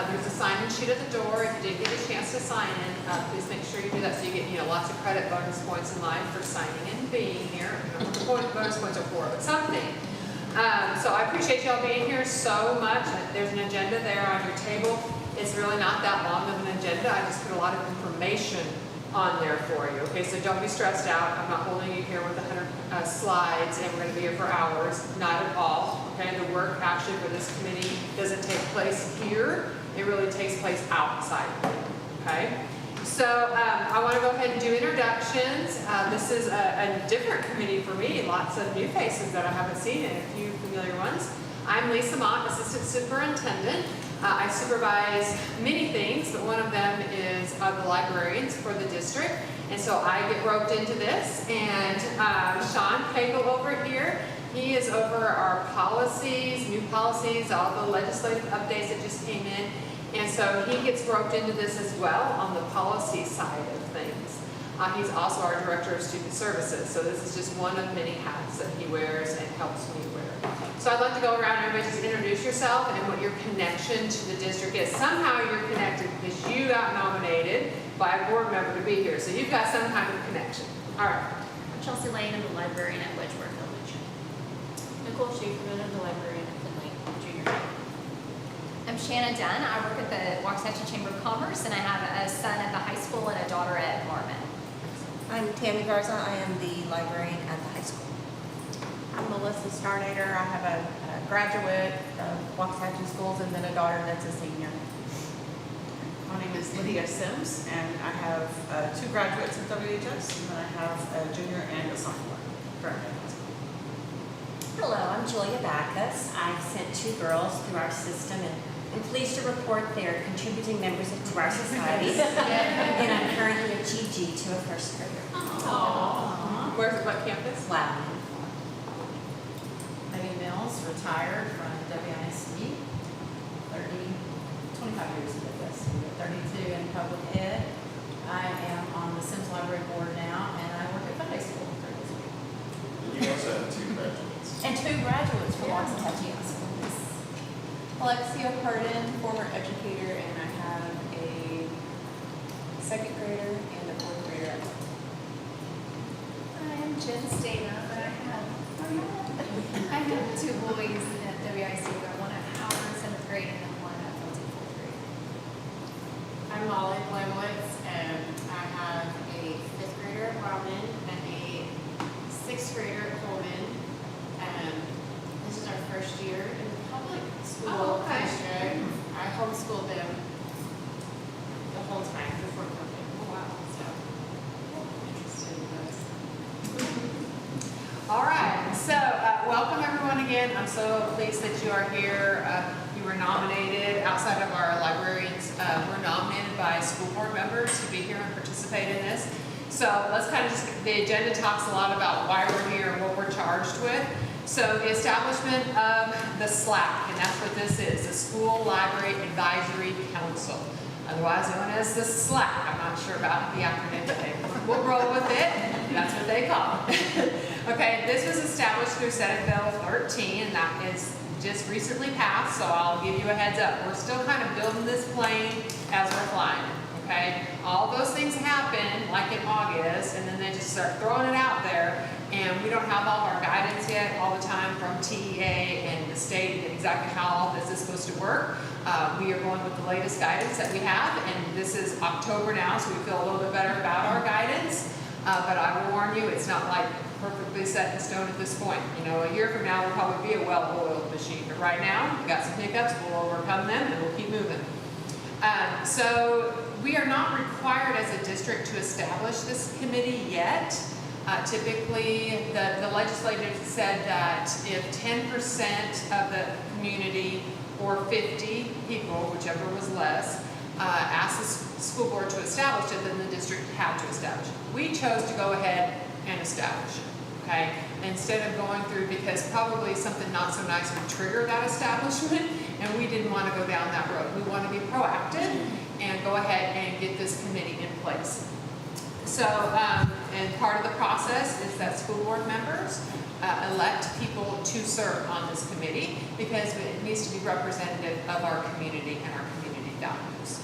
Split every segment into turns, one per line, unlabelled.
There's a sign-in sheet at the door. If you didn't get a chance to sign in, please make sure you do that so you get lots of credit bonus points in line for signing in and being here. I don't know what the bonus points are for, but something. So I appreciate y'all being here so much. There's an agenda there on your table. It's really not that long of an agenda. I just put a lot of information on there for you. Okay, so don't be stressed out. I'm not holding you here with 100 slides and we're going to be here for hours. Not at all. Okay, the work actually for this committee doesn't take place here. It really takes place outside. Okay, so I want to go ahead and do introductions. This is a different committee for me. Lots of new faces that I haven't seen and a few familiar ones. I'm Lisa Mott, Assistant Superintendent. I supervise many things, but one of them is the librarians for the district. And so I get roped into this. And Sean Pagel over here, he is over our policies, new policies, all the legislative updates that just came in. And so he gets roped into this as well on the policy side of things. He's also our Director of Student Services. So this is just one of many hats that he wears and helps me wear. So I'd like to go around and everybody just introduce yourself and what your connection to the district is. Somehow you're connected because you got nominated by a board member to be here. So you've got some kind of connection. All right.
I'm Chelsea Lane. I'm the librarian at Wedgeworth Village.
Nicole Schaeferman, I'm the librarian at Finley Junior High.
I'm Shanna Dunn. I work at the Waxahachie Chamber of Commerce, and I have a son at the high school and a daughter at Marvin.
I'm Tammy Garza. I am the librarian at the high school.
I'm Melissa Starnader. I have a graduate of Waxahachie Schools and then a daughter that's a senior.
My name is Lydia Sims, and I have 2 graduates at WHS, and then I have a junior and a sophomore currently in high school.
Hello, I'm Julia Backus. I've sent 2 girls through our system and I'm pleased to report they are contributing members to our society. And I'm currently a GG to a first grader.
Aww. What campus?
Wow.
Megan Mills, retired from WISD, 25 years into this, 32 in public ed. I am on the Sims Library Board now, and I work at Sunday School 3 days a week.
And you also have 2 graduates.
And 2 graduates from Waxahachie High School.
Alexia Hardin, former educator, and I have a 2nd grader and a 4th grader.
I'm Jen Stana, but I have 2 boys at WIC, one at Howard 7th grade and then one at Felton 4th grade.
I'm Molly Blemowitz, and I have a 5th grader at Robin and a 6th grader at Coleman. This is our first year in the public school district. I homeschooled them the whole time before COVID.
Oh, wow.
So, interested in those.
All right, so welcome everyone again. I'm so pleased that you are here. You were nominated outside of our librarians. We're nominated by school board members to be here and participate in this. So let's kind of the agenda talks a lot about why we're here and what we're charged with. So the establishment of the SLAC, and that's what this is, the School Library Advisory Council, otherwise known as the SLAC. I'm not sure about the acronym today. We'll roll with it. That's what they call it. Okay, this was established through Senate Bill 13, and that is just recently passed, so I'll give you a heads up. We're still kind of building this plane as we're flying it, okay? All those things happen, like in August, and then they just start throwing it out there, and we don't have all of our guidance yet all the time from TEA and the state and exactly how all this is supposed to work. We are going with the latest guidance that we have, and this is October now, so we feel a little bit better about our guidance. But I will warn you, it's not like perfectly set in stone at this point. You know, a year from now will probably be a well-oiled machine. But right now, we've got some hiccups, we'll overcome them, and we'll keep moving. So we are not required as a district to establish this committee yet. Typically, the legislators said that if 10% of the community or 50 people, whichever was less, asked the school board to establish it, then the district had to establish it. We chose to go ahead and establish it, okay? Instead of going through, because probably something not so nice would trigger that establishment, and we didn't want to go down that road. We want to be proactive and go ahead and get this committee in place. So, and part of the process is that school board members elect people to serve on this committee because it needs to be representative of our community and our community values.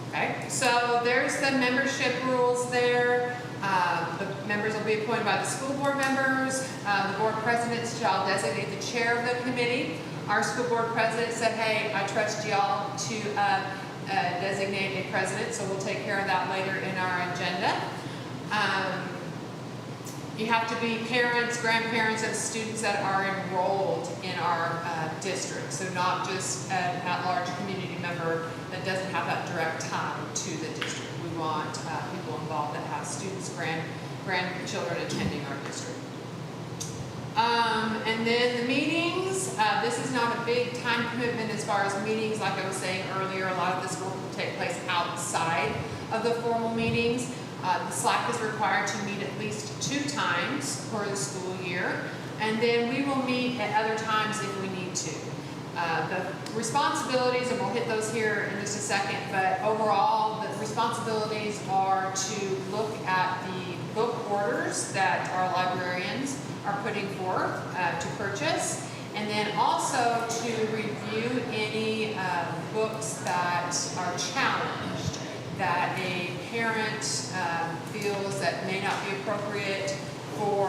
Okay, so there's the membership rules there. The members will be appointed by the school board members. The board president shall designate the chair of the committee. Our school board president said, hey, I trust y'all to designate a president, so we'll take care of that later in our agenda. You have to be parents, grandparents of students that are enrolled in our district. So not just an at-large community member that doesn't have that direct tie to the district. We want people involved that have students, grandchildren attending our district. And then the meetings, this is not a big time commitment as far as meetings. Like I was saying earlier, a lot of this work will take place outside of the formal meetings. The SLAC is required to meet at least 2 times for the school year, and then we will meet at other times if we need to. The responsibilities, and we'll hit those here in just a second, but overall the responsibilities are to look at the book orders that our librarians are putting forth to purchase, and then also to review any books that are challenged, that a parent feels that may not be appropriate for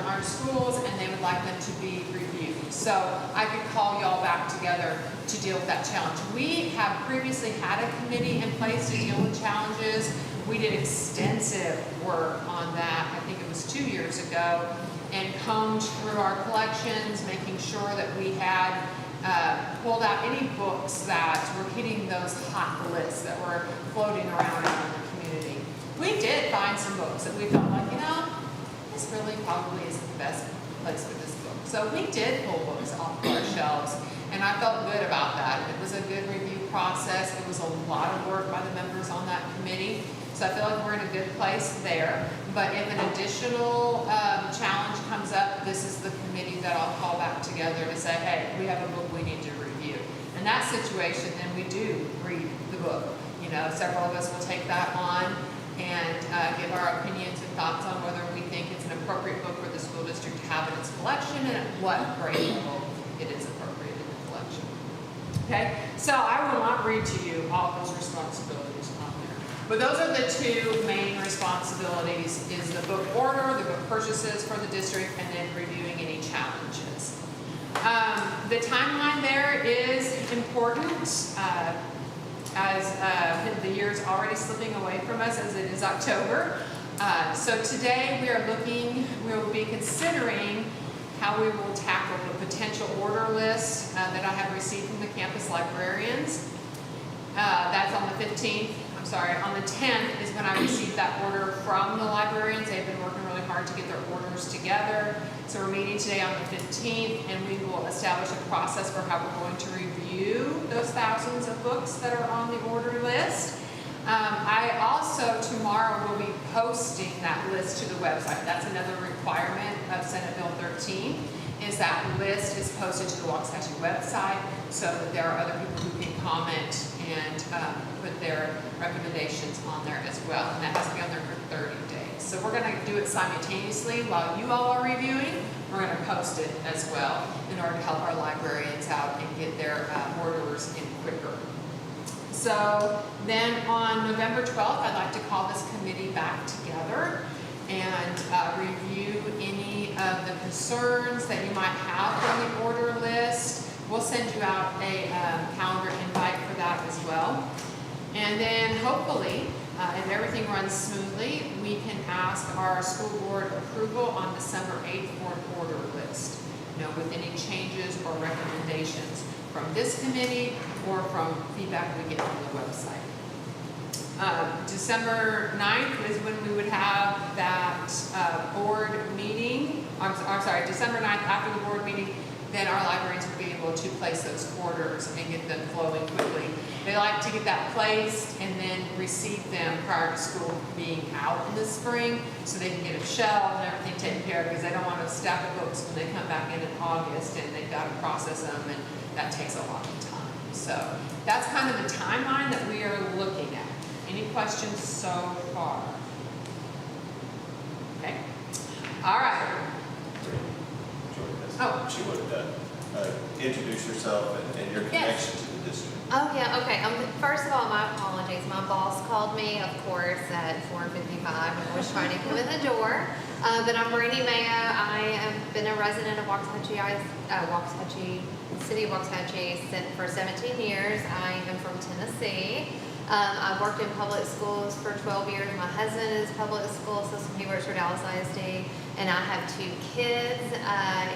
our schools, and they would like them to be reviewed. So I could call y'all back together to deal with that challenge. We have previously had a committee in place to deal with challenges. We did extensive work on that, I think it was 2 years ago, and combed through our collections, making sure that we had pulled out any books that were hitting those hot lists that were floating around in the community. We did find some books that we felt like, this really probably isn't the best place for this book. So we did pull books off of our shelves, and I felt good about that. It was a good review process. It was a lot of work by the members on that committee. So I feel like we're in a good place there. But if an additional challenge comes up, this is the committee that I'll call back together to say, hey, we have a book we need to review. In that situation, then we do read the book. Several of us will take that on and give our opinions and thoughts on whether we think it's an appropriate book for the school district to have in its collection and at what grade level it is appropriate in the collection. Okay, so I will not read to you all those responsibilities on there. But those are the 2 main responsibilities, is the book order, the book purchases for the district, and then reviewing any challenges. The timeline there is important. As the year is already slipping away from us, as it is October. So today we will be considering how we will tackle the potential order list that I have received from the campus librarians. That's on the 15th. I'm sorry, on the 10th is when I received that order from the librarians. They've been working really hard to get their orders together. So we're meeting today on the 15th, and we will establish a process for how we're going to review those thousands of books that are on the order list. I also tomorrow will be posting that list to the website. That's another requirement of Senate Bill 13, is that list is posted to the Waxahachie website so that there are other people who can comment and put their recommendations on there as well. And that has to be on there for 30 days. So we're going to do it simultaneously while you all are reviewing. We're going to post it as well in order to help our librarians out and get their orders in quicker. So then on November 12th, I'd like to call this committee back together and review any of the concerns that you might have from the order list. We'll send you out a calendar invite for that as well. And then hopefully, if everything runs smoothly, we can ask our school board approval on December 8th for an order list, with any changes or recommendations from this committee or from feedback we get from the website. December 9th is when we would have that board meeting. I'm sorry, December 9th after the board meeting, then our librarians will be able to place those orders and get them flowing quickly. They like to get that placed and then receive them prior to school being out in the spring so they can get them shelved and everything taken care of, because they don't want to stack of books when they come back in August and they've got to process them, and that takes a lot of time. So that's kind of the timeline that we are looking at. Any questions so far? Okay. All right.
She would introduce yourself and your connection to the district.
Oh, yeah, okay. First of all, my apologies. My boss called me, of course, at 4:55 when I was trying to come in the door. But I'm Brandy Mayo. I have been a resident of City of Waxahachie for 17 years. I am from Tennessee. I've worked in public schools for 12 years. My husband is public school system. He works for Dallas ISD. And I have 2 kids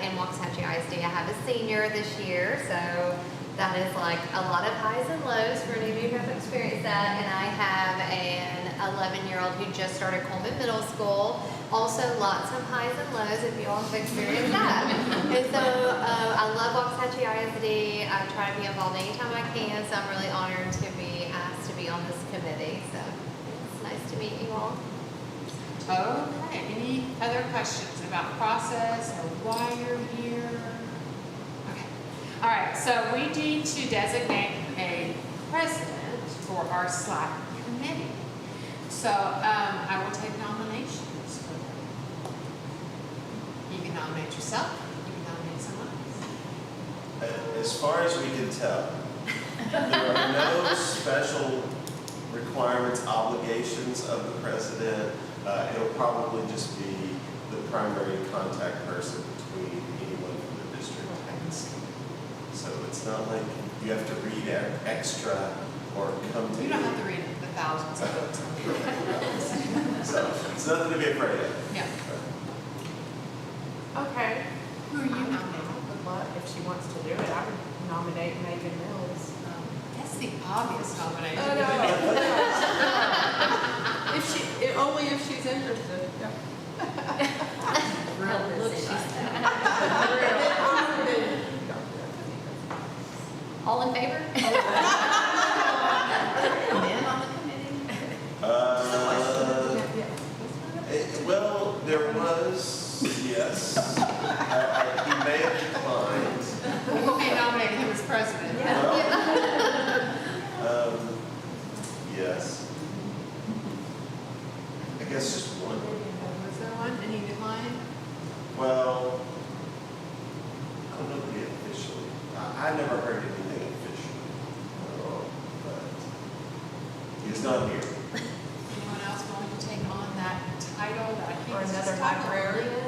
in Waxahachie ISD. I have a senior this year, so that is like a lot of highs and lows for any of you who have experienced that. And I have an 11-year-old who just started Coleman Middle School. Also lots of highs and lows if you all have experienced that. And so I love Waxahachie ISD. I try to be involved anytime I can, so I'm really honored to be asked to be on this committee. So it's nice to meet you all.
Okay, any other questions about process or why you're here? Okay, all right, so we need to designate a president for our SLAC committee. So I will take nominations. You can nominate yourself, you can nominate someone else.
As far as we can tell, there are no special requirements, obligations of the president. It'll probably just be the primary contact person between anyone from the district and the city. So it's not like you have to read extra or come to.
You don't have to read the thousands of books.
So it's nothing to be afraid of.
Yeah.
Okay.
Who are you nominating?
Good luck. If she wants to do it, I would nominate Megan Mills.
That's the obvious nomination.
Only if she's interested.
Real decision. All in favor?
Men on the committee?
Well, there was, yes. He may have declined.
We may nominate him as president.
Well, yes. I guess just one.
Was there one? And he declined?
Well, I don't know if he officially. I never heard anything officially. But he's not here.
Anyone else willing to take on that title that I think
Or
is
another
just title?
librarian.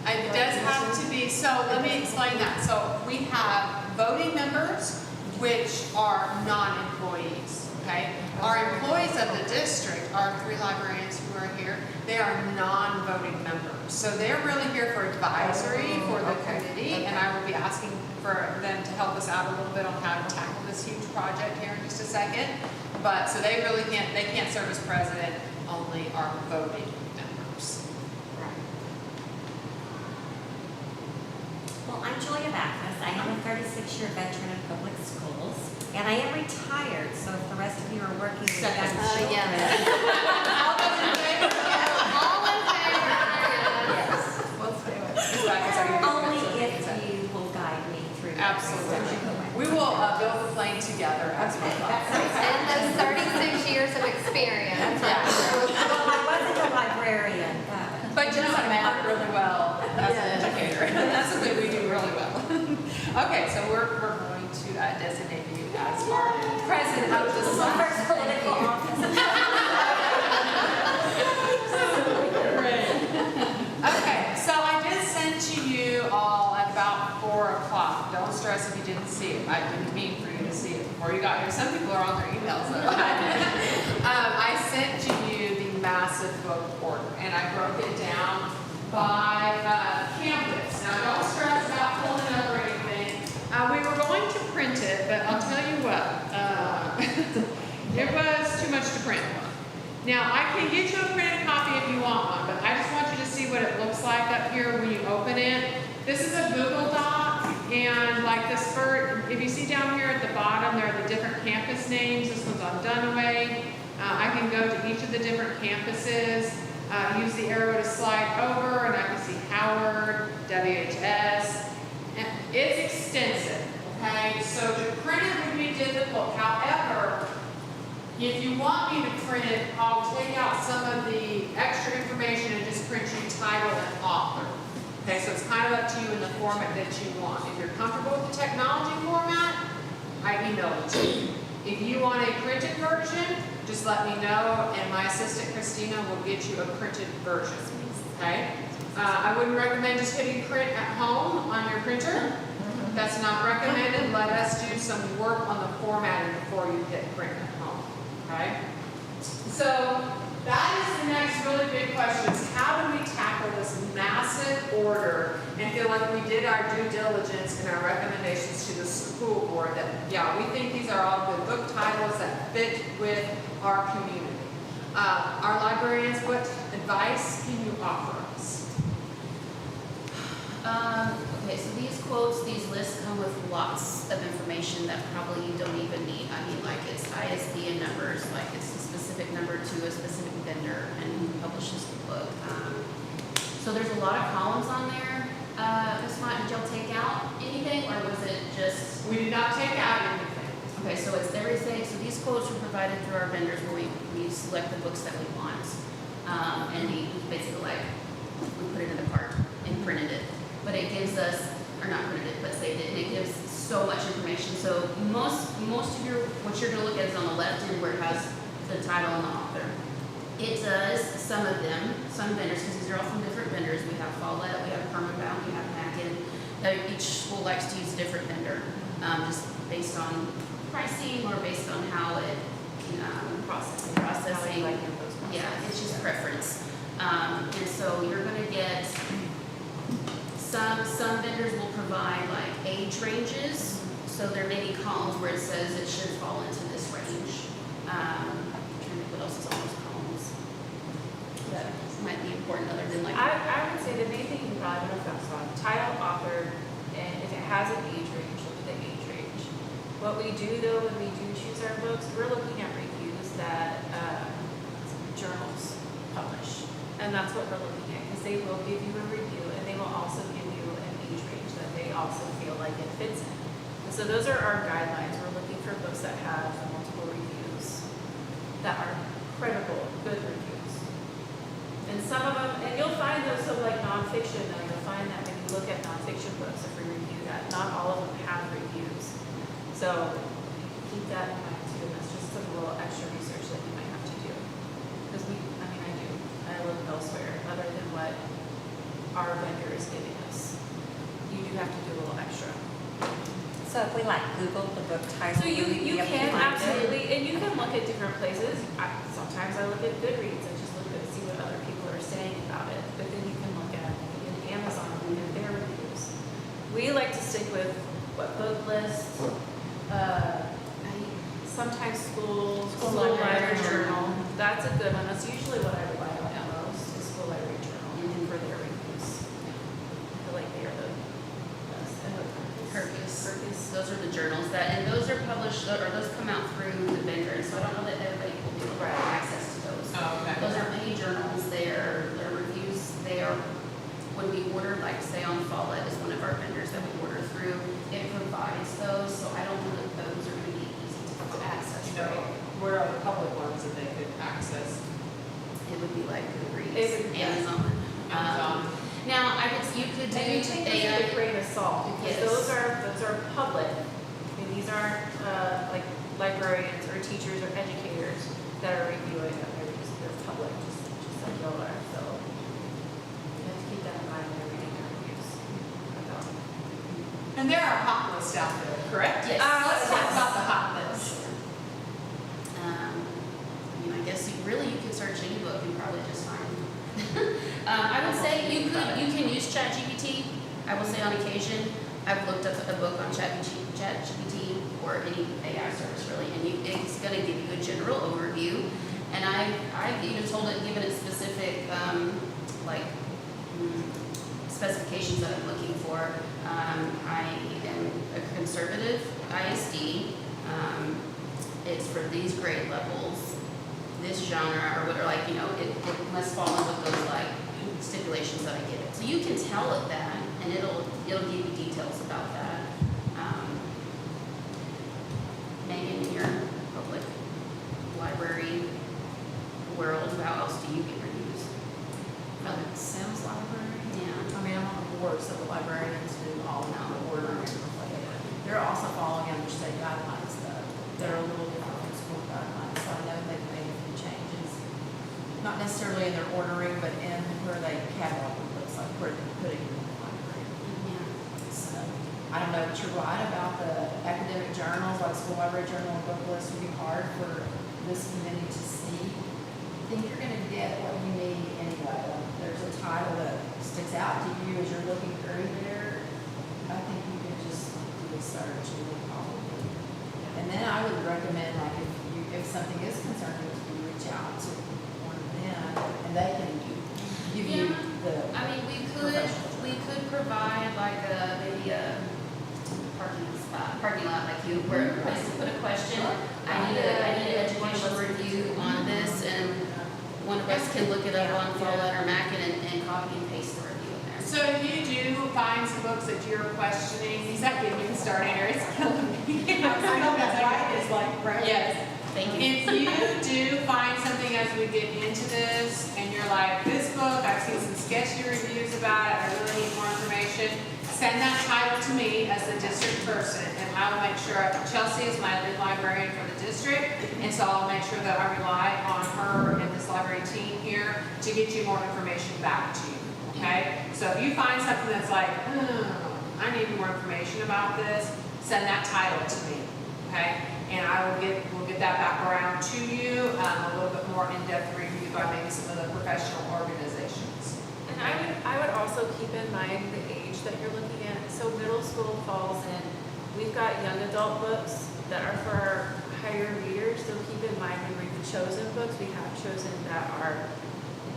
It does have to be, so let me explain that. So we have voting members, which are non-employees, okay? Our employees of the district, our 3 librarians who are here, they are non-voting members. So they're really here for advisory for the committee, and I will be asking for them to help us out a little bit on how to tackle this huge project here in just a second. But, so they really can't serve as president, only our voting members.
Well, I'm Julia Backus. I am a 36-year veteran of public schools, and I am retired, so if the rest of you are working with young children.
Yeah.
All those in favor?
All in favor?
Yes.
Let's do it.
Only if you will guide me through.
Absolutely. We will build the plane together as well.
And those 36 years of experience.
Well, I wasn't a librarian,
But you know what, math really well as an educator. That's something we do really well. Okay, so we're going to designate you as our president of the
first political office.
Okay, so I did send to you all at about 4 o'clock. Don't stress if you didn't see it. I didn't mean for you to see it before you got here. Some people are on their emails though. I sent to you the massive book order, and I broke it down by campus. Now don't stress about pulling up or anything. We were going to print it, but I'll tell you what, it was too much to print. Now, I can get you a printed copy if you want one, but I just want you to see what it looks like up here when you open it. This is a Google Doc, and like this first, if you see down here at the bottom, there are the different campus names. This one's on Dunaway. I can go to each of the different campuses, use the arrow to slide over, and I can see Howard, WHS. And it's extensive, okay? So to print it would be difficult. However, if you want me to print it, I'll take out some of the extra information and just print you title and author. Okay, so it's kind of up to you in the format that you want. If you're comfortable with the technology format, I I emailed it to you. If you want a printed version, just let me know, and my assistant Christina will get you a printed version, okay? I wouldn't recommend just hitting print at home on your printer. That's not recommended. Let us do some work on the formatting before you hit print at home, okay? So that is the next really big question, is how do we tackle this massive order and feel like we did our due diligence in our recommendations to the school board that, yeah, we think these are all good book titles that fit with our community. Our librarians, what advice can you offer us?
Okay, so these quotes, these lists come with lots of information that probably you don't even need. I mean, like it's ISBN numbers, like it's a specific number to a specific vendor and who publishes the book. So there's a lot of columns on there. Ms. Mott, did y'all take out anything or was it just?
We did not take out anything.
Okay, so it's everything. So these quotes were provided through our vendors where we select the books that we want. And we basically we put it in the cart and printed it. But it gives us, or not printed it, but saved it, and it gives so much information. So most of what you're gonna look at is on the left end where it has the title and the author. It does, some of them, some vendors, because these are all from different vendors. We have Follett, we have Permanbound, we have Mackin. Each school likes to use a different vendor, just based on pricing or based on how it, processing. Yeah, it's just preference. And so you're gonna get, some vendors will provide like age ranges, so there may be columns where it says it should fall into this range. I'm trying to think what else is on those columns. That might be important other than like.
I would say the main thing you probably want to focus on, title, author, and if it has an age range, look at the age range. What we do though, when we do choose our books, we're looking at reviews that journals publish. And that's what we're looking at, because they will give you a review and they will also give you an age range that they also feel like it fits in. And so those are our guidelines. We're looking for books that have multiple reviews, that are credible, good reviews. And some of them, and you'll find those, so like nonfiction, though, you'll find that when you look at nonfiction books, if we review that, not all of them have reviews. So keep that in mind too, and that's just some little extra research that you might have to do. Because I look elsewhere other than what our vendor is giving us. You do have to do a little extra.
So if we like Google the book title,
So you
will we be able to
can
find it?
absolutely, and you can look at different places. Sometimes I look at Goodreads and just look at see what other people are saying about it. But then you can look at Amazon and look at their reviews. We like to stick with what book lists, sometimes school library journal. That's a good one. That's usually what I rely on the most, is school library journal for their reviews. I feel like they are the best. And what
Kirkus. Those are the journals and those are published, or those come out through the vendor, so I don't know that everybody will be able to have access to those.
Oh, okay.
Those are many journals, their reviews, when we order, like say on Follett is one of our vendors that we order through, it provides those, so I don't know that those are gonna be easy to access,
You know,
right?
where are the public ones that they could access?
It would be like
It
Goodreads,
would be
Amazon.
Amazon.
Now, you could do
And you take those with a grain of salt, because
Yes.
those are public. I mean, these aren't like librarians or teachers or educators that are reviewing them. They're public, just like y'all are. So you have to keep that in mind when you're reading their reviews.
And there are hot lists out there, correct?
Yes.
Let's talk about the hot list.
I guess you could search any book and probably just find. I would say you can use ChatGPT. I will say on occasion, I've looked up a book on ChatGPT or any AI service really, and it's going to give you a general overview. And I've even given it specific specifications that I'm looking for. I am a conservative ISD. It's for these grade levels, this genre, or it must fall in with those stipulations that I give it. So you can tell it that, and it'll give you details about that. Megan, in your public library world, how else do you get reviews?
Sims Library.
Yeah.
I mean, I'm on the board, so the librarians do all the ordering and stuff like that. they're also following under state guidelines though. They're a little different from school guidelines, so I know they've made a few changes. Not necessarily in their ordering, but in where they catalog the books, like where they're putting them in the library. So, I don't know, but you're right about the academic journals, like school library journal and book list would be hard for this committee to see. I think you're gonna get what you need anyway. Like, there's a title that sticks out to you as you're looking through there. I think you can just do a search and look probably. And then I would recommend, like, if something is concerning, you reach out to one of them and they can give you the
I mean, we could provide like maybe a parking lot like you, where I put a question. I need an educational review on this, and one of us can look it up on Follett or Mackin and copy and paste the review in there.
So if you do find some books that you're questioning, he's not giving you the starting area, it's killing me.
I know that's right, it's like, right?
Yes.
Thank you.
If you do find something as we get into this, and you're like, this book, I've seen some sketchy reviews about it, I really need more information, send that title to me as the district person, and I will make sure, Chelsea is my lead librarian for the district, and so I'll make sure that I rely on her and this library team here to get you more information back to you, okay? So if you find something that's like, I need more information about this, send that title to me, okay? And we'll get that back around to you, a little bit more in-depth review by maybe some of the professional organizations.
And I would also keep in mind the age that you're looking at. So middle school falls in, we've got young adult books that are for our higher readers. So keep in mind when we've chosen books, we have chosen that are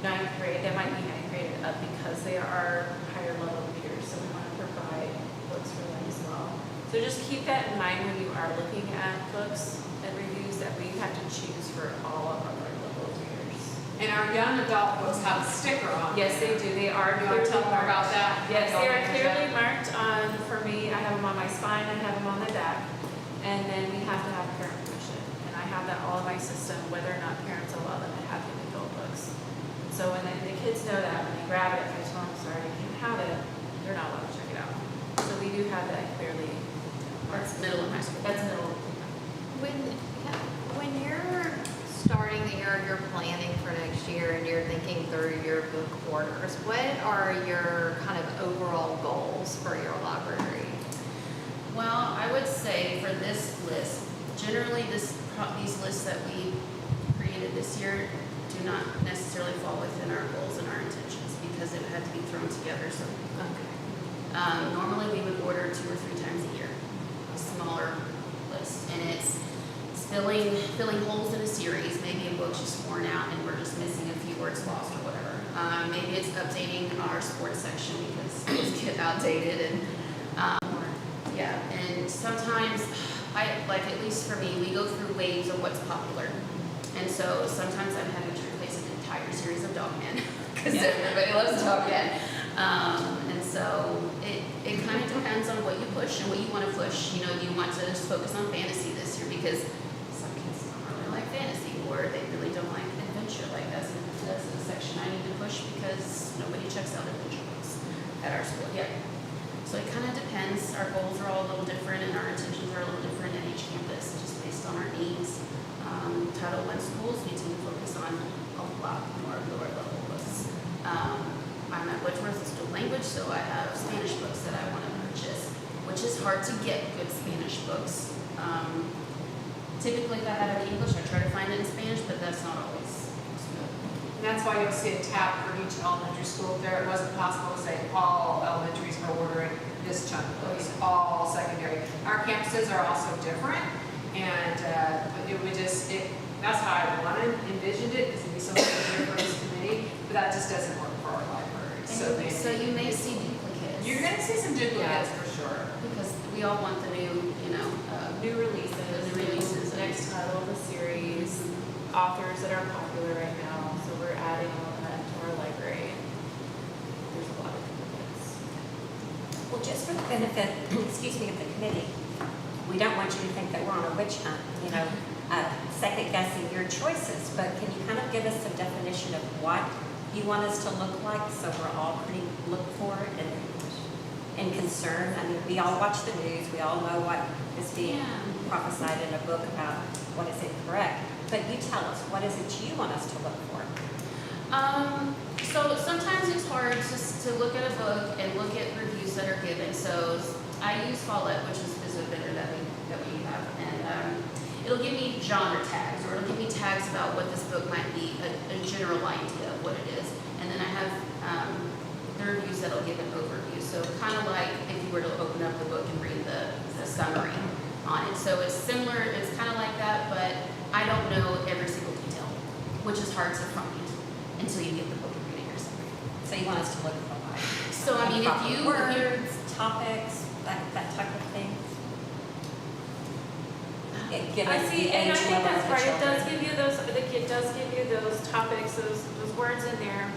ninth grade, that might be ninth grade and up because they are higher level readers. So we want to provide books for them as well. So just keep that in mind when you are looking at books and reviews that we have to choose for all of our level readers.
And our young adult books have a sticker on.
Yes, they do. They are.
You want to tell them more about that?
Yes, they are clearly marked on, for me, I have them on my spine, I have them on the back, and then we have to have parent permission. And I have that all in my system, whether or not parents allow them to have young adult books. So when the kids know that, when they grab it, if I tell them, sorry, you can't have it, they're not allowed to check it out. So we do have that clearly.
That's middle and high school.
That's middle.
When you're starting the year, you're planning for next year and you're thinking through your book orders, what are your kind of overall goals for your library?
Well, I would say for this list, generally these lists that we created this year do not necessarily fall within our goals and our intentions because it had to be thrown together. So normally we would order 2 or 3 times a year, a smaller list, and it's filling holes in a series. Maybe a book's just worn out and we're just missing a few words lost or whatever. Maybe it's updating our sports section because things get outdated and and sometimes at least for me, we go through waves of what's popular. And so sometimes I'm having to replace an entire series of Dogman because everybody loves Dogman. And so it kind of depends on what you push and what you want to push. You know, do you want to just focus on fantasy this year because some kids don't really like fantasy or they really don't like adventure. Like that's a section I need to push because nobody checks out adventure books at our school yet. So it kind of depends. Our goals are all a little different and our intentions are a little different at each campus just based on our needs. Title I schools, we tend to focus on a lot more lower level books. I'm at Whitworth School of Language, so I have Spanish books that I want to purchase, which is hard to get good Spanish books. Typically, if I have it in English, I try to find it in Spanish, but that's not always good.
And that's why you'll see a tab for each elementary school. There, it wasn't possible to say all elementaries are ordering this chunk of books, all secondary. Our campuses are also different, and that's how I envisioned it, is to be something easier for this committee, but that just doesn't work for our library.
So you may see duplicates.
You're going to see some duplicates for sure.
Because we all want the new,
New releases.
The new releases.
Next title of the series, authors that are popular right now, so we're adding all of that to our library. There's a lot of duplicates.
Well, just for the benefit, of the committee, we don't want you to think that we're on a witch hunt, second guessing your choices, but can you kind of give us some definition of what you want us to look like so we're all pretty look for it and concern. I mean, we all watch the news, we all know what is being
Yeah.
prophesied in a book about what is incorrect. But you tell us, what is it you want us to look for?
So sometimes it's hard to look at a book and look at reviews that are given. So I use Follett, which is a vendor that we have, and it'll give me genre tags, or it'll give me tags about what this book might be, a general idea of what it is. And then I have the reviews that'll give an overview. So kind of like if you were to open up the book and read the summary on it. So it's similar, it's kind of like that, but I don't know every single detail, which is hard to find until you get the book and read it yourself.
So you want us to look for like
So I mean, if
proper
you
words, topics, that type of thing. Given
I see,
the
and I
age
think
level of
that's
the
right, it does
children.
give you those, I think it does give you those topics, those words in there.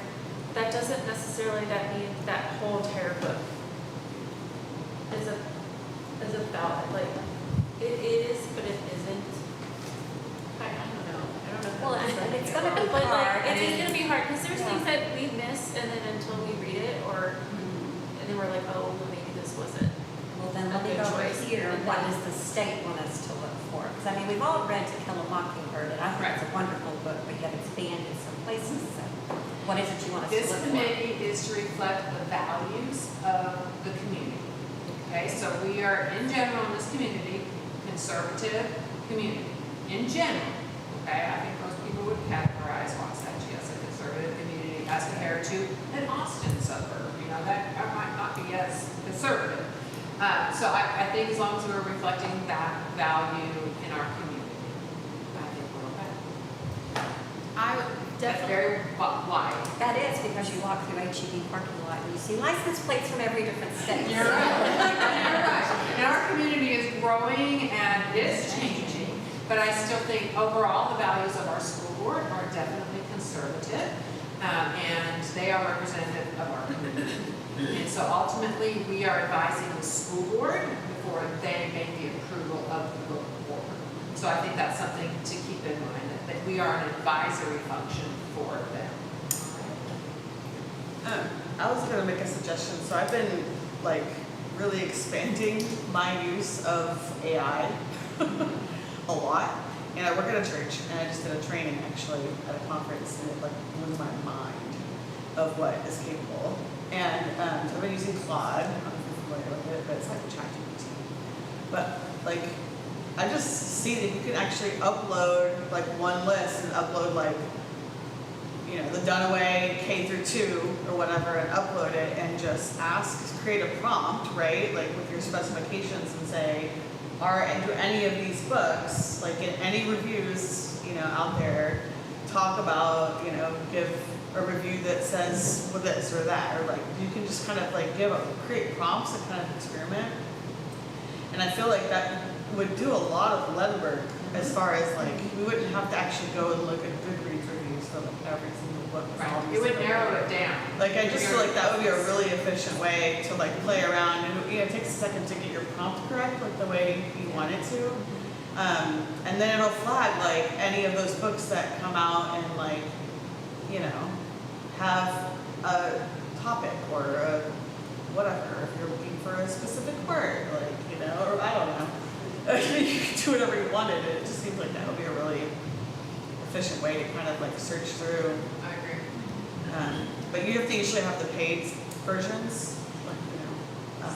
That doesn't necessarily mean that whole entire book is about, like, it is, but it isn't. I don't know.
Well, and it's gonna be
But like,
hard.
it is gonna be hard, because there's
Yeah.
things that we miss, and then until we read it, or, and then we're like, oh, well, maybe this wasn't.
Well, then let me
a
go
good
over
choice.
here,
And
what
then-
does the state want us to look for? Because I mean, we've all read To Kill a Mockingbird, and I think it's a wonderful book, but yet it's banned in some places, so what is it you want us to
This
look for?
committee is to reflect the values of the community. Okay, so we are in general in this community, conservative community, in general. Okay, I think most people would categorize Wasatch as a conservative community as compared to an Austin suburb. You know, that might not be as conservative. So I think as long as we're reflecting that value in our community, I think we're okay.
I would
That's
definitely.
very wide.
That is because you walk through HEB parking lot and you see license plates from every different state.
You're right. You're right. And our community is growing and is changing, but I still think overall the values of our school board are definitely conservative, and they are representative of our community. And so ultimately, we are advising the school board before they make the approval of the book board. So I think that's something to keep in mind, that we are an advisory function for them.
I was gonna make a suggestion, so I've been like really expanding my use of AI a lot. And I work at a church, and I just did a training actually at a conference, and it like blew my mind of what is capable. And so I've been using Claude, I don't know if you're familiar with it, but it's like a ChatGPT. But like, I just see that you can actually upload like one list and upload like, you know, the Dunaway K through 2 or whatever, and upload it and just create a prompt, right? Like with your specifications, and say, do any of these books, like in any reviews, you know, out there, talk about, you know, give a review that says with this or that, or like you can just kind of like create prompts and kind of experiment. And I feel like that would do a lot of legwork as far as like, we wouldn't have to actually go and look at Goodreads reviews for like every single book. and all these
It would
different-
narrow it down.
Like, I just feel like that would be a really efficient way to like play around, and you know, it takes a second to get your prompt correct, like the way you want it to. And then it'll flag like any of those books that come out and like, you know, have a topic or a whatever, if you're looking for a specific word, like, you know, or I don't know. You can do whatever you wanted, it just seems like that would be a really efficient way to kind of like search through.
I agree.
But you have to usually have the paid versions, like, you know.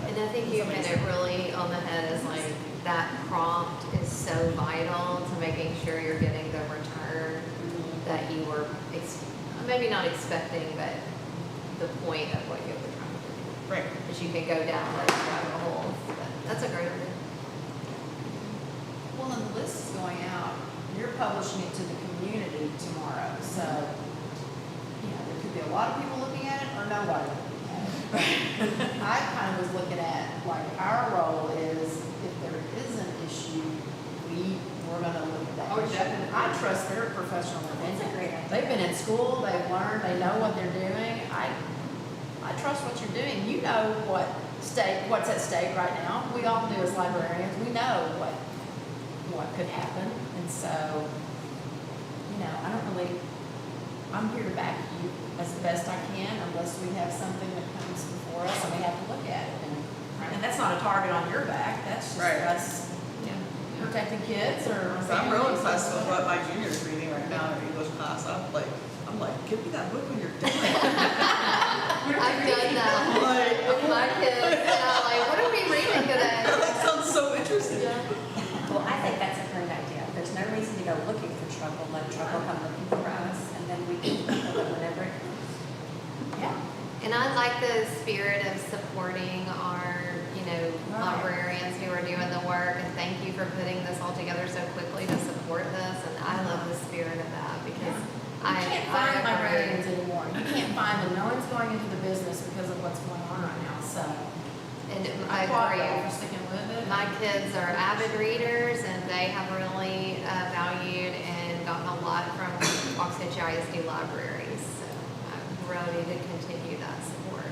And I think you hit it really on the head, is like, that prompt is so vital to making sure you're getting the return that you were, maybe not expecting, but the point of what you were trying to do.
Right.
Because you can go down those rabbit holes, but that's a great idea.
Well, and the list is going out, you're publishing it to the community tomorrow, so, you know, there could be a lot of people looking at it or nobody looking at it. I kind of was looking at, like, our role is, if there is an issue, we're gonna look at that
Oh,
issue.
definitely.
I trust their professional opinion.
That's a great idea.
They've been in school, they've learned, they know what they're doing. I trust what you're doing. You know what's at stake right now. We all do as librarians. We know what could happen. And so, you know, I don't really I'm here to back you as best I can unless we have something that comes before us and we have to look at it. And that's not a target on your back, that's just
Right.
us protecting kids or.
So I'm real impressed with what my junior's reading right now in English class. I'm like, give me that book when you're done.
I've done that
Like,
with my kids, and I'm like, what are we reading today?
that sounds so interesting.
Well, I think that's a great idea. There's no reason to go looking for trouble, let trouble come looking for us, and then we can handle it whenever it comes.
Yeah.
And I like the spirit of supporting our, librarians who are doing the work, and thank you for putting this all together so quickly to support this, and I love the spirit of that, because
You
I
can't find
agree.
librarians anymore. You can't find them. No one's going into the business because of what's going on right now, so.
And
I
I
applaud
agree.
y'all for sticking with it.
My kids are avid readers, and they have really valued and gotten a lot from Waxahachie ISD libraries. So I'm ready to continue that support.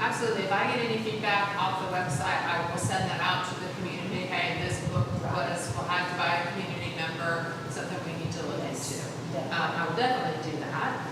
Absolutely. If I get any feedback off the website, I will send that out to the community. Hey, this book will have to buy a community member, something we need to look into. I will definitely do that.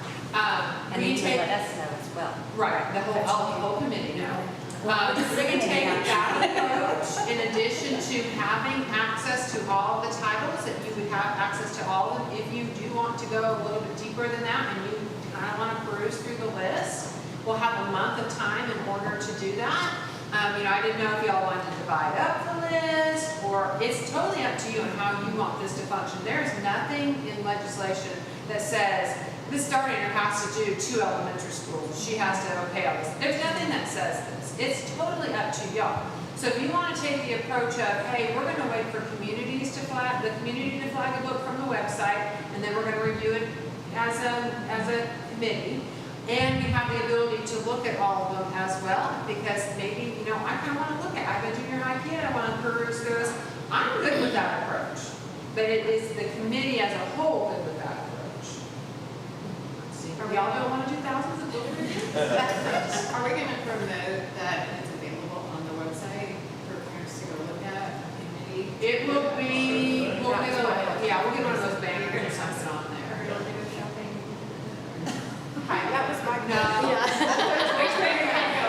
And
We
then to
take,
let us know as well.
right, the whole committee now. We can take that approach in addition to having access to all the titles, that you would have access to all of them. If you do want to go a little bit deeper than that and you kind of want to peruse through the list, we'll have a month of time in order to do that. I didn't know if y'all wanted to divide up the list, or it's totally up to you on how you want this to function. There's nothing in legislation that says this Darnator has to do 2 elementary schools. She has to okay all this. There's nothing that says this. It's totally up to y'all. So if you want to take the approach of, hey, we're going to wait for the community to flag a book from the website, and then we're going to review it as a committee. And we have the ability to look at all of them as well, because maybe, I kind of want to look at, I have a junior high kid, I want to peruse those. I'm good with that approach, but it is the committee as a whole good with that approach. Y'all don't want to do thousands of book reviews?
Are we gonna promote that it's available on the website for parents to go look at, committee?
It will be, we'll get one of those banners or something on there.
Hi, that was my.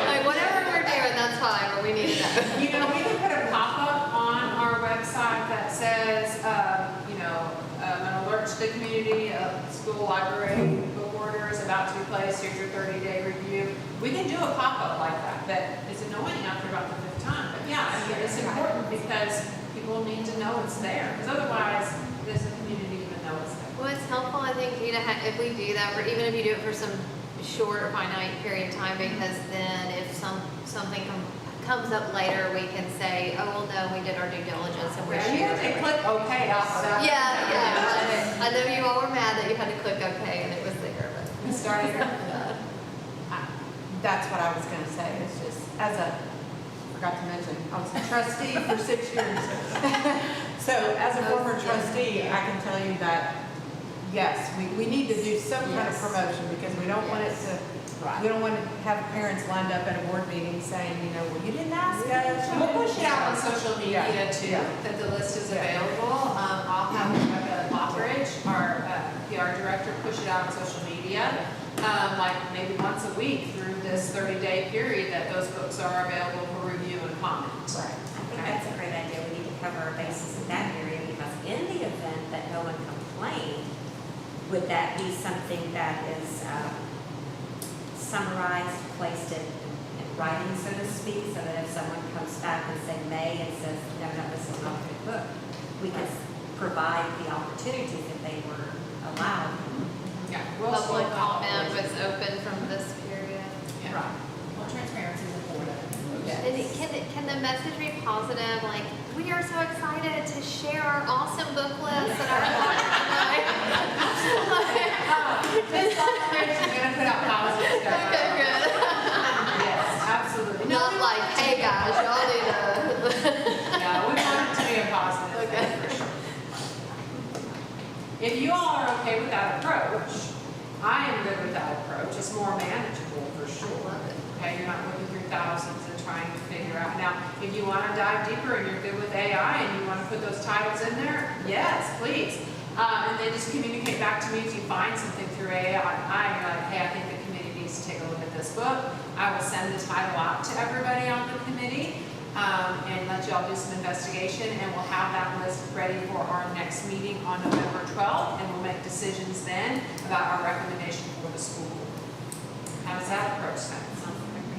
Like, whatever we're doing, that's fine, but we need to know.
We can put a pop-up on our website that says, an alert to the community, school library book order is about to be placed, here's your 30-day review. We can do a pop-up like that, but it's annoying after about the 5th time. But it's important because people need to know it's there, because otherwise, does the community even know it's there?
Well, it's helpful, I think, if we do that, or even if you do it for some short or finite period of time, because then if something comes up later, we can say, oh, well, no, we did our due diligence and we're
Yeah,
sure.
they click okay off of that.
Yeah. I know you all were mad that you had to click okay and it was there, but.
Ms. Darnator?
That's what I was gonna say, it's just, forgot to mention, I was a trustee for 6 years. So as a former trustee, I can tell you that, yes, we need to do some kind of promotion, because we don't want it to, we don't want to have parents lined up at a board meeting saying, well, you didn't ask us.
We'll push it out on social media too,
Yeah.
that the list is available. I'll have Rebecca Lockridge, our PR director, push it out on social media, like maybe once a week through this 30-day period, that those books are available for review and comment.
Right. I think that's a great idea. We need to cover our bases in that area, because in the event that no one complained, would that be something that is summarized, placed in writing, so to speak, so that if someone comes back and say May and says, no, this is not a good book, we can provide the opportunities if they were allowed.
Yeah.
Public comment was open from this period.
Right. Well, transparency is important.
And can the message be positive? Like, we are so excited to share our awesome book list and our
Ms. Lockridge is going to put out positive stuff.
Okay, good.
Yes, absolutely.
Not like, hey guys, y'all need to.
No, we want it to be a positive thing for sure. If you all are okay with that approach, I am good with that approach. It's more manageable for sure. Okay, you're not looking through thousands and trying to figure out. Now, if you want to dive deeper and you're good with AI and you want to put those titles in there, yes, please. And then just communicate back to me if you find something through AI. You're like, hey, I think the committee needs to take a look at this book. I will send the title out to everybody on the committee and let y'all do some investigation, and we'll have that list ready for our next meeting on November 12th, and we'll make decisions then about our recommendation for the school board. How does that approach sound?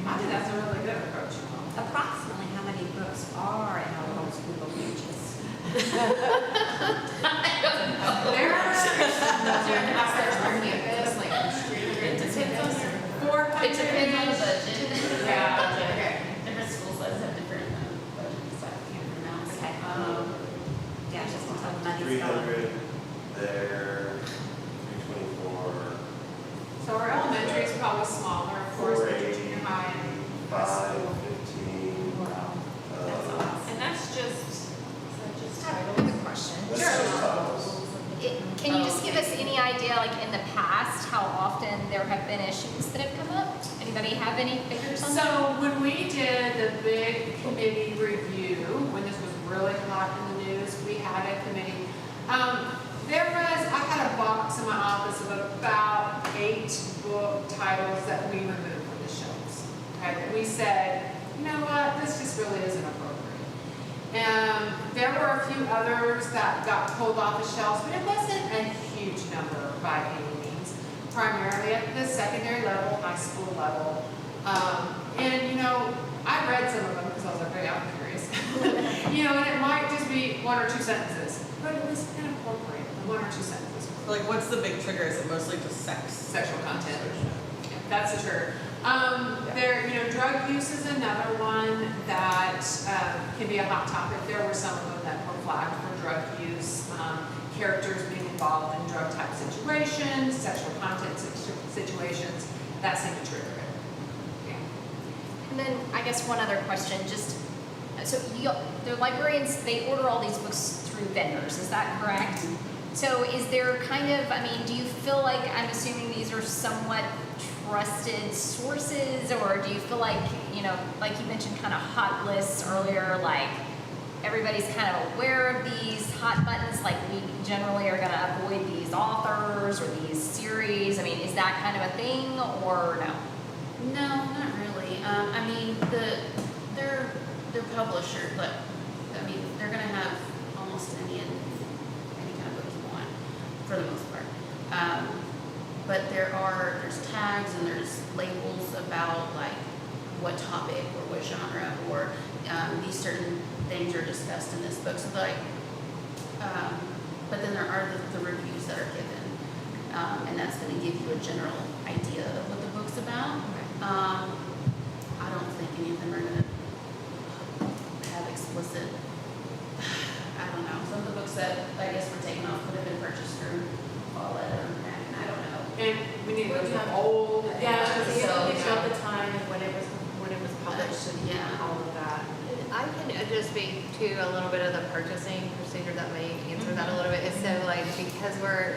I think that's a really good approach.
Approximately how many books are in our whole school book pages?
There are campus, like,
It depends on your,
400.
it depends on the budget.
Yeah, okay.
Different school sizes have different budgets, so I can't pronounce.
Okay. Yeah, just until the money's
Three
gone.
hundred there, 324,
So our elementary is probably smaller, of course, than your junior high and high
5,
school.
15.
That's awesome. And that's just, is that just
I have
titles?
a question.
That's just titles.
Can you just give us any idea, like in the past, how often there have been issues that have come up? Anybody have any figures on that?
So when we did the big committee review, when this was really hot in the news, we had a committee. I had a box in my office of about 8 book titles that we removed from the shelves. Okay, that we said, you know what, this just really isn't appropriate. And there were a few others that got pulled off the shelves, but it wasn't a huge number by any means. Primarily at the secondary level, high school level. And you know, I read some of them because I was like, hey, I'm curious. You know, and it might just be 1 or 2 sentences, but it was inappropriate, the 1 or 2 sentences.
Like, what's the big trigger? Is it mostly just sex?
Sexual content. That's the trigger. There, you know, drug use is another one that can be a hot topic. There were some of them that were flagged for drug use, characters being involved in drug type situations, sexual content situations. That seemed to trigger it. Yeah.
And then I guess one other question, just, so the librarians, they order all these books through vendors, is that correct? So is there kind of, I mean, do you feel like, I'm assuming these are somewhat trusted sources, or do you feel like, you know, like you mentioned kind of hot lists earlier, like everybody's kind of aware of these hot buttons, like we generally are gonna avoid these authors or these series? I mean, is that kind of a thing, or no?
No, not really. I mean, they're publisher, but I mean, they're gonna have almost any kind of book you want, for the most part. But there's tags and there's labels about like what topic or what genre or these certain things are discussed in this book. So like, but then there are the reviews that are given, and that's going to give you a general idea of what the book's about. I don't think any of them are going to have explicit. I don't know. Some of the books that I guess were taken off could have been purchased through Paulette or Mac, I don't know.
And we need to go to old.
Yeah,
and
so
so,
they show the time and when it was published and
Yeah.
all of that.
I can just speak to a little bit of the purchasing procedure that may answer that a little bit. So like, because we're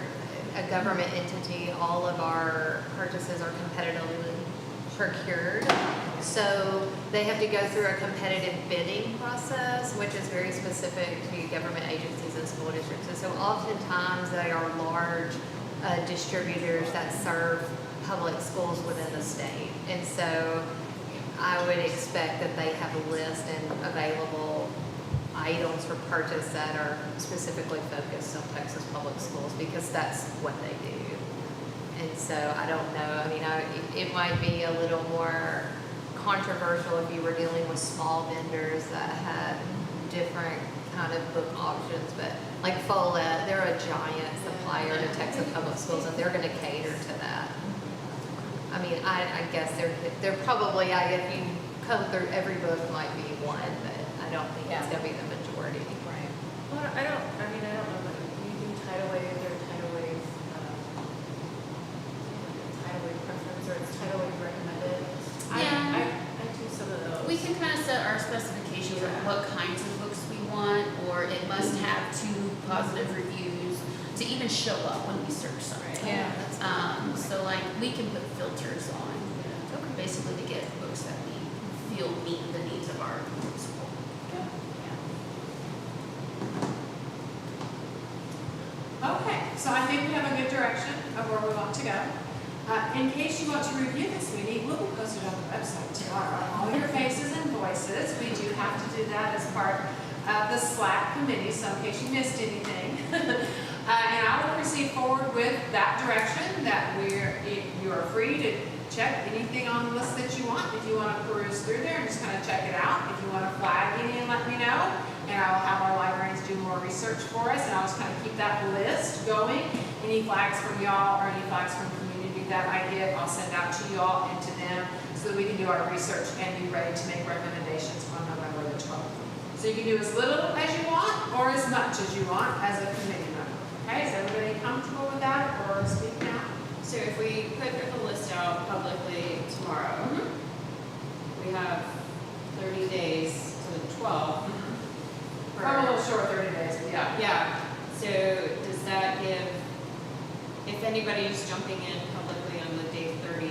a government entity, all of our purchases are competitively procured. So they have to go through a competitive bidding process, which is very specific to government agencies and school districts. And so oftentimes they are large distributors that serve public schools within the state. And so I would expect that they have a list and available items for purchase that are specifically focused on Texas public schools, because that's what they do. And so I don't know, I mean, it might be a little more controversial if you were dealing with small vendors that had different kind of book options, but like Follett, they're a giant supplier to Texas public schools, and they're gonna cater to that. I mean, I guess they're probably, if you come through, every book might be one, but I don't think it's gonna be the majority. Right.
Well, I don't know, but you do tidal wave or tidal wave, tidal wave preference, or it's tidal wave recommended.
Yeah.
I do some of those.
We can kind of set our specifications of what kinds of books we want, or it must have 2 positive reviews to even show up when we search something.
Yeah.
So like, we can put filters on, basically to get books that we feel meet the needs of our school.
Okay, so I think we have a good direction of where we want to go. In case you want to review this meeting, we'll be posted on the website tomorrow. All your faces and voices, we do have to do that as part of the Slack committee, so in case you missed anything. And I will proceed forward with that direction, that you are free to check anything on the list that you want. If you want to peruse through there and just kind of check it out. If you want to flag any, let me know. And I will have our librarians do more research for us, and I'll just kind of keep that list going. Any flags from y'all or any flags from community that I get, I'll send out to y'all and to them so that we can do our research and be ready to make recommendations on November the 12th. So you can do as little as you want or as much as you want as a committee member. Okay, is everybody comfortable with that or speak now?
So if we put the list out publicly tomorrow, we have 30 days to the 12th.
I'm a little short, 30 days, but yeah.
Yeah, so does that give, if anybody's jumping in publicly on the day 30,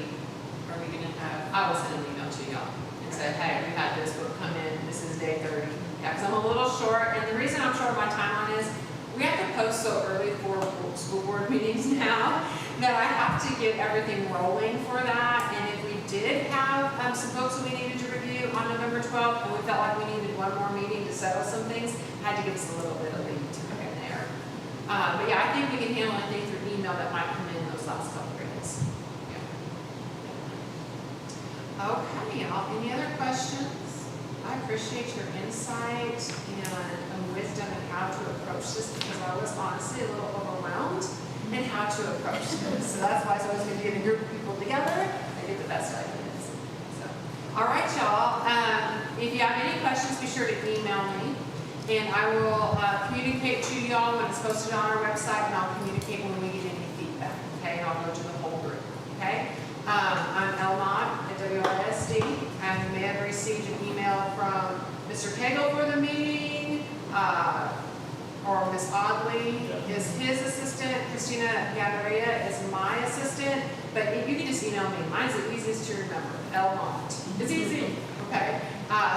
are we gonna have?
I will send an email to y'all and say, hey, we had this book come in, this is day 30. Yeah, because I'm a little short, and the reason I'm short on my timeline is we have to post so early for school board meetings now that I have to get everything rolling for that. And if we did have some folks that we needed to review on November 12th, and we felt like we needed one more meeting to settle some things, had to give us a little bit of lead to go in there. But yeah, I think we can handle anything through email that might come in those last couple of days. Yeah. Okay, y'all, any other questions? I appreciate your insight and wisdom in how to approach this, because I was honestly a little overwhelmed in how to approach this. So that's why it's always good to get a group of people together and get the best ideas. So, all right, y'all. If you have any questions, be sure to email me, and I will communicate to y'all when it's posted on our website, and I'll communicate when we get any feedback. Okay, and I'll go to the whole group. Okay. I'm Elmont at WRSD, and you may have received an email from Mr. Cagle for the meeting, or Ms. Audley is his assistant, Christina Ganaria is my assistant, but you can just email me. Mine's the easiest to remember, Elmont. It's easy, okay?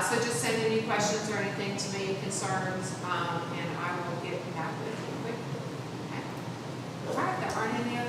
So just send any questions or anything to me, concerns, and I will get back with you quickly. Okay? All right, there aren't any other